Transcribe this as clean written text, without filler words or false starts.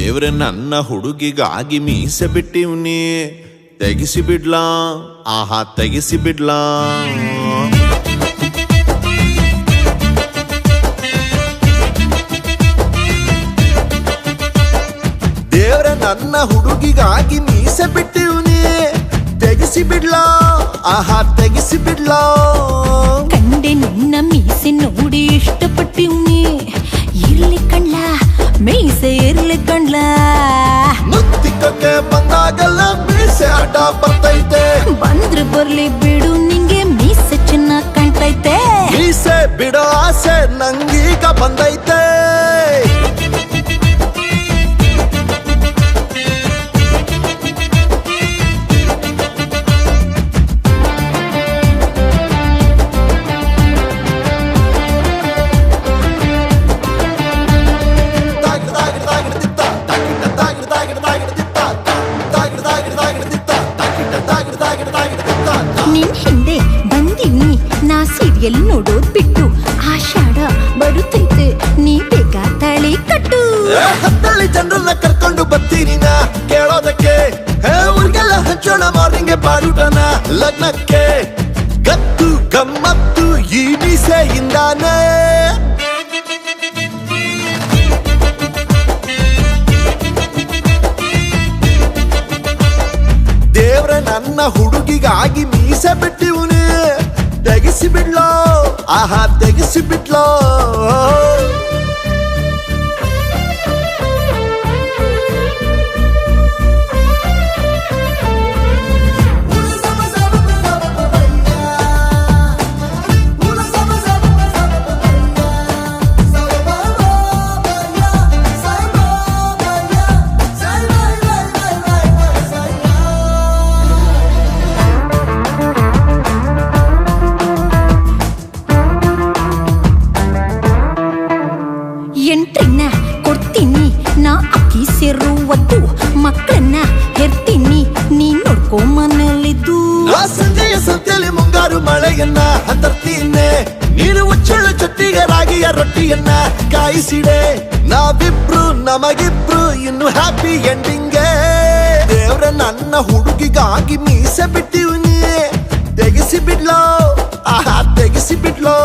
ದೇವ್ರೆ ನನ್ನ ಹುಡುಗಿಗಾಗಿ ಮೀಸೆ ಬಿಟ್ಟಿವ್ನಿ, ತೆಗಿಸಿ ಬಿಡ್ಲಾ, ಆಹಾ ತೆಗಿಸಿ ಬಿಡ್ಲಾ. ದೇವ್ರೆ ನನ್ನ ಹುಡುಗಿಗಾಗಿ ಮೀಸೆ ಬಿಟ್ಟಿವ್ನಿ, ತೆಗಿಸಿ ಬಿಡ್ಲಾ, ಆಹಾ ತೆಗಿಸಿ ಬಿಡ್ಲಾ. ಕಂಡೆ ನಿನ್ನ ಮೀಸೆ ನೋಡಿ ಇಷ್ಟಪಟ್ಟಿವ್ನಿ, ಇರ್ಲಿ ಕಣ್ಲ ಮೀಸೆ ಇರ್ಲಿ ಕಣ್ಲ. ಮುತ್ತಿಕಕ್ಕೆ ಬಂದಾಗಲ್ಲ ಮೀಸೆ ಅಡ್ಡ ಬರ್ತೈತೆ, ಬಂದ್ರೆ ಬರ್ಲಿ ಬಿಡು ನಿಂಗೆ ಮೀಸೆ ಚೆನ್ನಾಗ್ ಕಾಣ್ತೈತೆ. ಮೀಸೆ ಬಿಡೋ ಆಸೆ ನಂಗೀಗ ಬಂದೈತೆ. ನಿನ್ ಹಿಂದೆ ಬಂದಿವ್ನಿ ನಾ ಸೀರಿಯಲ್ ನೋಡೋದ್ ಬಿಟ್ಟು, ಆಷಾಢ ಬರುತ್ತೈತೆ ನೀ ಬೇಗ ತಾಳಿ ಕಟ್ಟು. ಹತ್ತಳ್ಳಿ ಜನರನ್ನ ಕರ್ಕೊಂಡು ಬರ್ತೀನಿ ನಾ ಕೇಳೋದಕ್ಕೆ, ಊರಿಗೆಲ್ಲ ಹಂಚೋಣ ಮಾರ್ನಿಂಗ್ ಬಾಡುಟನ. ಲಗ್ನಕ್ಕೆ ಗತ್ತು ಗಮ್ಮತ್ತು ಈ ಮೀಸೆಯಿಂದಾನೆ. ದೇವ್ರೆ ನನ್ನ ಹುಡುಗಿಗಾಗಿ ಮೀಸೆ ಬಿಟ್ಟಿವ್ನಿ, ತೆಗಿಸಿ ಬಿಡ್ಲೋ, ಆಹಾ ತೆಗಿಸಿ ಬಿಡ್ಲೋ. ಎಂಟ್ರನ್ನ ಕೊಡ್ತೀನಿ ನಾ ಅಕ್ಕಿ ಸೇರುವದ್ದು, ಮಕ್ಕಳನ್ನ ಹೆರ್ತೀನಿ ನೀ ನೋಡ್ಕೊ ಮನೇಲಿದ್ದು. ಸಂಜೆಯ ಸಂತೆಯಲ್ಲಿ ಮುಂಗಾರು ಮಳೆಯನ್ನ ಹತ್ತರ್ತೀನಿ, ನೀನು ಉಚ್ಚಳ್ಳು ಚಟ್ಟಿಗೆ ರಾಗಿಯ ರೊಟ್ಟಿಯನ್ನ ಕಾಯಿಸಿಡೆ. ನಾವಿಬ್ರು ನಮಗಿಬ್ರು ಇನ್ನು ಹ್ಯಾಪಿ ಎಂಡಿಂಗ್ಗೆ. ದೇವ್ರೆ ನನ್ನ ಹುಡುಗಿಗಾಗಿ ಮೀಸೆ ಬಿಟ್ಟಿವ್ನಿ, ತೆಗಿಸಿ ಬಿಡ್ಲೋ, ಆಹಾ ತೆಗಿಸಿ ಬಿಡ್ಲೋ.